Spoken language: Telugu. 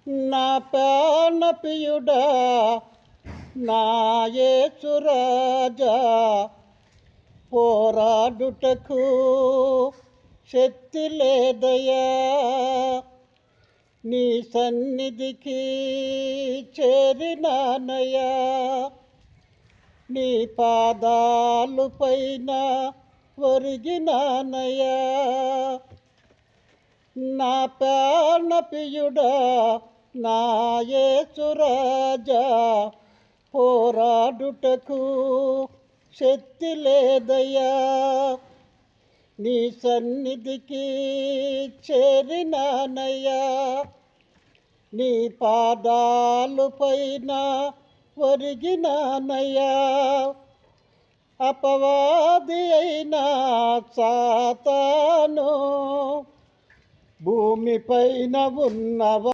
నా ప్రాణప్రియుడా నా యేసురాజా, పోరాడుటకు శక్తి లేదయా, నీ సన్నిధికి చేరినానయా, నీ పాదాలు పైన ఒరిగినానయా. నా ప్రాణప్రియుడా నా యేసురాజా, పోరాడుటకు శక్తి లేదయా, నీ సన్నిధికి చేరినానయ్యా, నీ పాదాలు పైన ఒరిగినానయ్యా. అపవాది అయినా సాతాను భూమి పైన ఉన్నవా